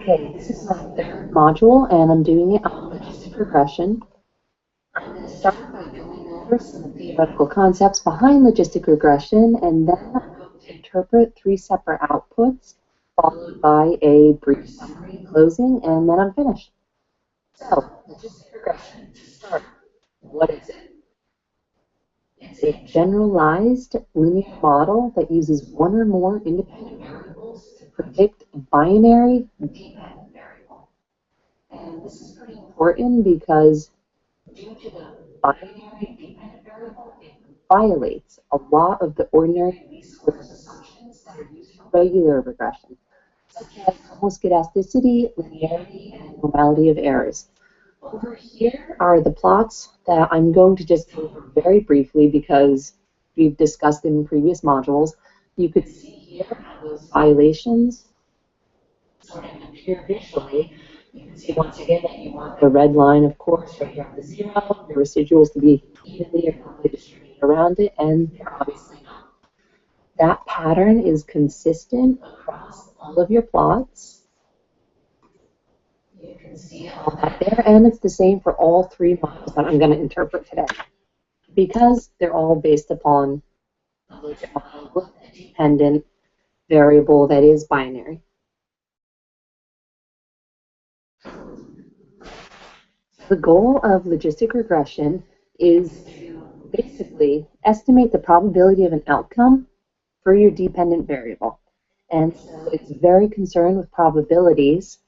Okay, this is my third module, and I'm doing it on logistic regression. I'm going to start by going over some of the theoretical concepts behind logistic regression, and then I'm going to interpret three separate outputs, followed by a brief summary closing, and then I'm finished. So, logistic regression, to start, what is it? It's a generalized linear model that uses one or more independent variables to predict a binary dependent variable. And this is pretty important because due to the binary dependent variable, it violates a lot of the ordinary least squares assumptions that are used for regular regression, such as homoscedasticity, linearity, and normality of errors. Over here are the plots that I'm going to just go over very briefly because we've discussed in previous modules. You could see here those violations sort of appear visually. You can see once again that you want the red line, of course, right here at the zero, the residuals to be evenly or equally distributed around it, and they're obviously not. That pattern is consistent across all of your plots. You can see all that there, and it's the same for all three models that I'm going to interpret today, because they're all based upon a logit model with a dependent variable that is binary. The goal of logistic regression is to basically estimate the probability of an outcome for your dependent variable. And so it's very concerned with probabilities.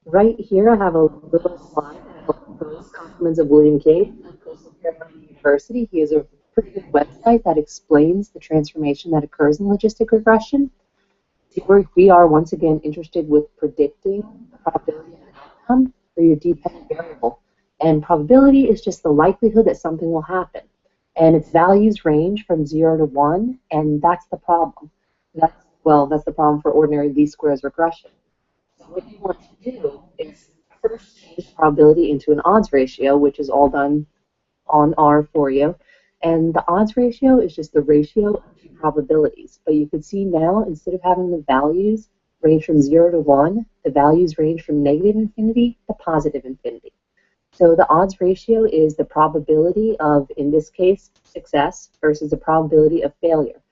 Right here, I have a little slide that goes compliments of William Cade of Coastal Carolina University. He has a pretty good website that explains the transformation that occurs in logistic regression. We are once again interested with predicting the probability of an outcome for your dependent variable. And probability is just the likelihood that something will happen. And its values range from 0 to 1, and that's the problem. That's the problem for ordinary least squares regression. So what you want to do is first change probability into an odds ratio, which is all done on R for you. And the odds ratio is just the ratio of two probabilities. But you can see now, instead of having the values range from 0 to 1, the values range from negative infinity to positive infinity. So the odds ratio is the probability of, in this case, success versus the probability of failure.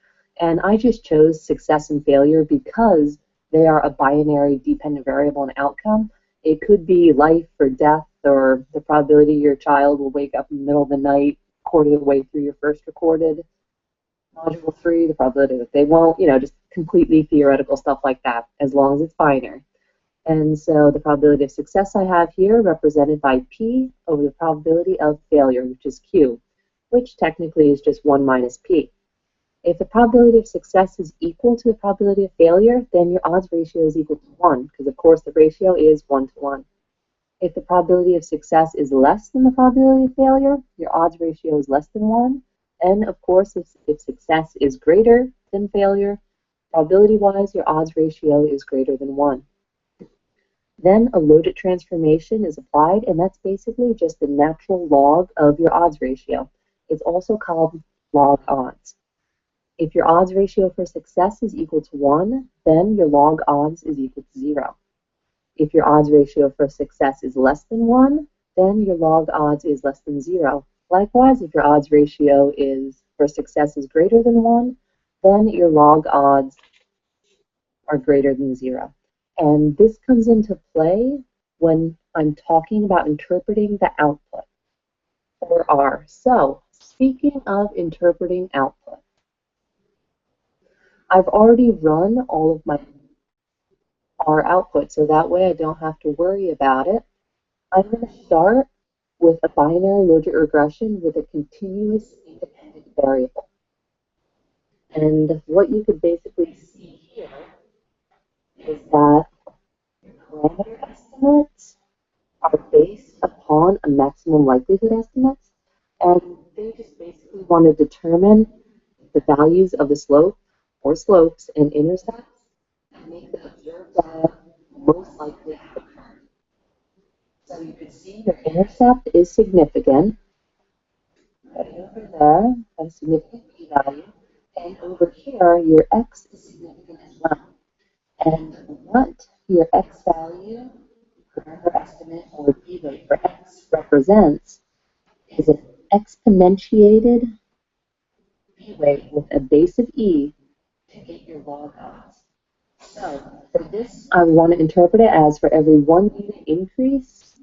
And I just chose success and failure because they are a binary dependent variable and outcome. It could be life or death, or the probability your child will wake up in the middle of the night, quarter of the way through your first recorded module 3, the probability that they won't, just completely theoretical stuff like that, as long as it's binary. And so the probability of success I have here represented by P over the probability of failure, which is Q, which technically is just 1 minus P. If the probability of success is equal to the probability of failure, then your odds ratio is equal to 1, because of course the ratio is 1 to 1. If the probability of success is less than the probability of failure, your odds ratio is less than 1. And of course, if success is greater than failure, probability-wise, your odds ratio is greater than 1. Then a logit transformation is applied, and that's basically just the natural log of your odds ratio. It's also called log odds. If your odds ratio for success is equal to 1, then your log odds is equal to 0. If your odds ratio for success is less than 1, then your log odds is less than 0. Likewise, if your odds ratio for success is greater than 1, then your log odds are greater than 0. And this comes into play when I'm talking about interpreting the output, or R. So, speaking of interpreting output, I've already run all of my R output, so that way I don't have to worry about it. I'm going to start with a binary logit regression with a continuous independent variable. And what you could basically see here is that parameter estimates are based upon a maximum likelihood estimates, and they just basically want to determine the values of the slope or slopes and intercepts and make the observed data most likely to occur. So you can see your intercept is significant. Right over there, a significant p-value, and over here, your x is significant as well. And what your x value, whatever estimate or p rate for x represents, is an exponentiated p rate with a base of e to get your log odds. So for this, I want to interpret it as for every 1 unit increase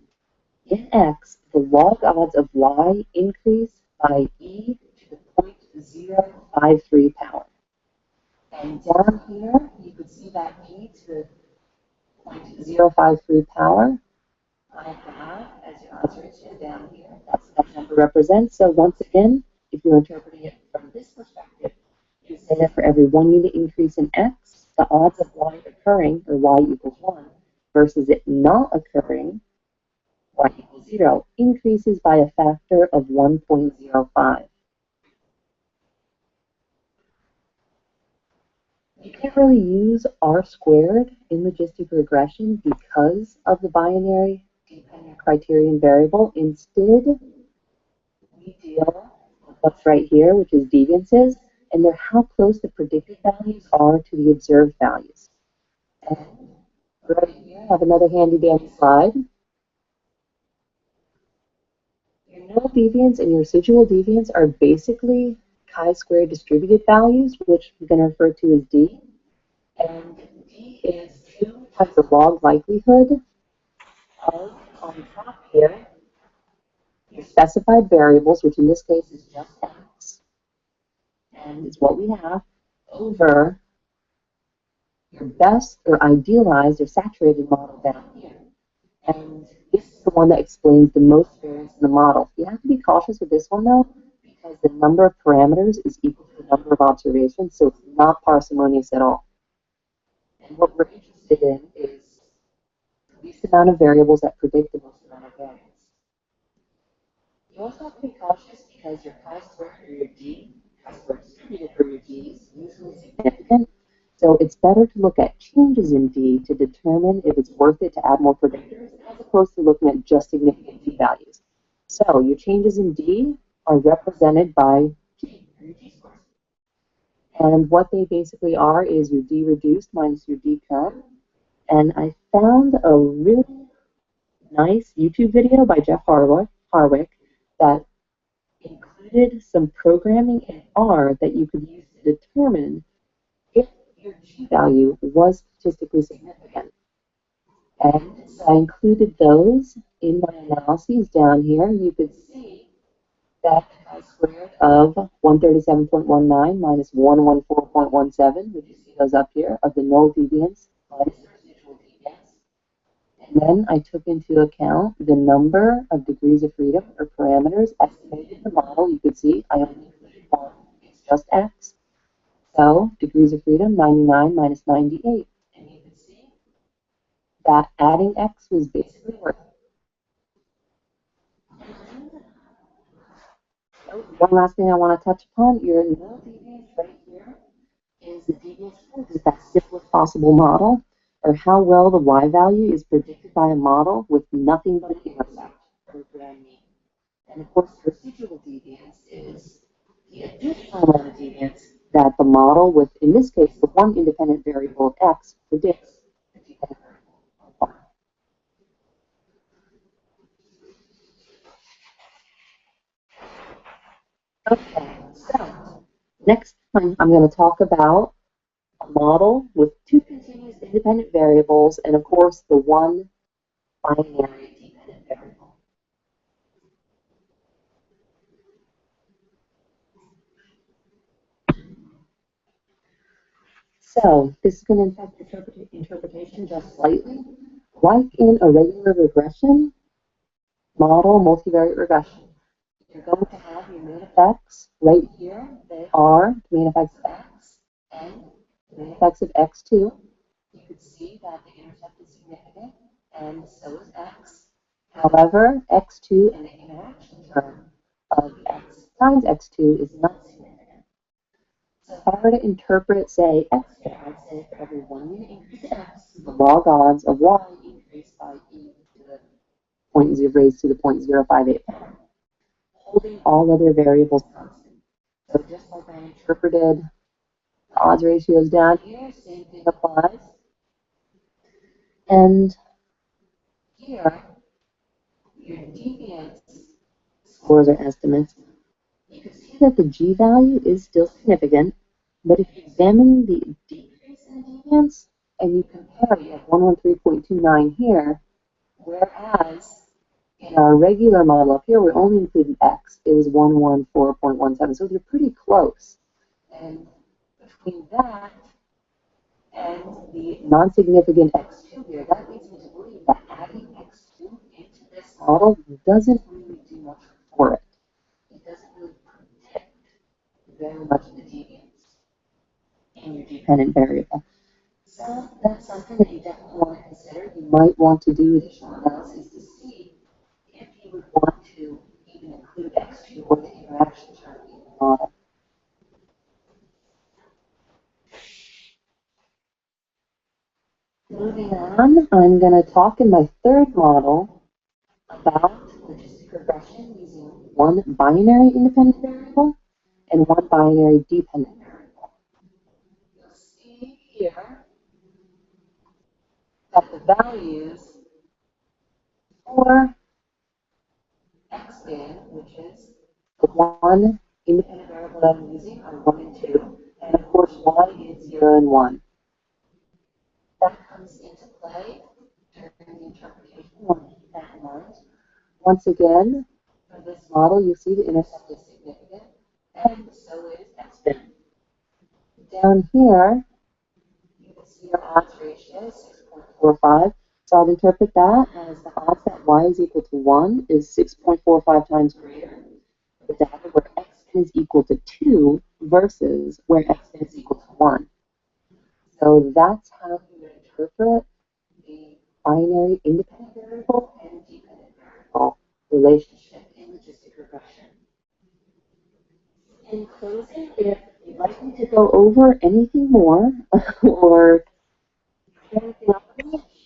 in x, the log odds of y increase by e to the 0.053 power. And down here, you could see that e to the 0.053 power. I have as your odds ratio down here. That's what that number represents. So once again, if you're interpreting it from this perspective, you say that for every 1 unit increase in x, the odds of y occurring, or y equals 1, versus it not occurring, y equals 0, increases by a factor of 1.05. You can't really use R squared in logistic regression because of the binary dependent criterion variable. Instead, we deal with what's right here, which is deviances, and they're how close the predicted values are to the observed values. And right here, I have another handy dandy slide. Your null deviance and your residual deviance are basically chi-square distributed values, which we're going to refer to as D. And D is 2 times the log likelihood of, on top here, your specified variables, which in this case is just x, and is what we have, over your best or idealized or saturated model down here. And this is the one that explains the most variance in the model. You have to be cautious with this one, though, because the number of parameters is equal to the number of observations, so it's not parsimonious at all. And what we're interested in is the least amount of variables that predict the most amount of variance. You also have to be cautious because your chi-squared or your D, chi-squared distributed for your D is usually significant. So it's better to look at changes in D to determine if it's worth it to add more predictors as opposed to looking at just significant D values. So your changes in D are represented by G, or your G scores. And what they basically are is your D reduced minus your D current. And I found a really nice YouTube video by Jeff Harwick that included some programming in R that you could use to determine if your G value was statistically significant. And so I included those in my analyses down here. You could see that chi-squared of 137.19 minus 114.17, which you see those up here, of the null deviance minus the residual deviance. And then I took into account the number of degrees of freedom or parameters estimated in the model. You could see I only included one. It's just x. So degrees of freedom, 99 minus 98. And you can see that adding x was basically worth it. So one last thing I want to touch upon, your null deviance right here is the deviance is that simplest possible model, or how well the y value is predicted by a model with nothing but an intercept, or grand mean. And of course, the residual deviance is the additional amount of deviance that the model with, in this case, the one independent variable of x predicts the dependent variable of y. Okay, so next I'm going to talk about a model with 2 continuous independent variables and, of course, the one binary dependent variable. So this is going to affect interpretation just slightly. Like in a regular regression model, multivariate regression, you're going to have your main effects right here. They are the main effects of x and the main effects of x2. You can see that the intercept is significant, and so is x. However, x2 and the interaction term of x times x2 is not significant. So if I were to interpret, say, x, I'd say for every 1 unit increase in x, the log odds of y increase by e to the 0.0 raised to the 0.058 power, holding all other variables constant. So just like I interpreted the odds ratios down here, same thing applies. And here, your deviance scores or estimates, you can see that the G value is still significant, but if you examine the decrease in deviance and you compare, you have 113.29 here, whereas in our regular model up here, we only included X. It was 114.17, so they're pretty close. And between that and the non-significant X2 here, that leads me to believe that adding X2 into this model doesn't really do much for it. It doesn't really predict very much the deviance in your dependent variable. So that's something that you definitely want to consider. You might want to do additional analysis to see if you would want to even include X2 or the interaction term in the model. Moving on, I'm going to talk in my third model about logistic regression using one binary independent variable and one binary dependent variable. You'll see here that the values for X in, which is the one independent variable that I'm using, are 1 and 2, and of course y is 0 and 1. That comes into play during the interpretation. You want to keep that in mind. Once again, for this model, you see the intercept is significant, and so is X-bin. Down here, you can see our odds ratio is 6.45. So I'd interpret that as the odds that y is equal to 1 is 6.45 times greater. The data where X-bin is equal to 2 versus where X-bin is equal to 1. So that's how you would interpret the binary independent variable and dependent variable relationship in logistic regression. In closing, if you'd like me to go over anything more or anything else,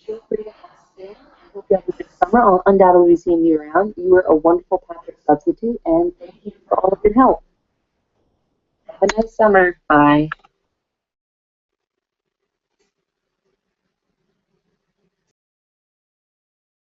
feel free to ask me. I hope you have a good summer. I'll undoubtedly be seeing you around. You were a wonderful Patrick substitute, and thank you for all of your help. Have a nice summer. Bye.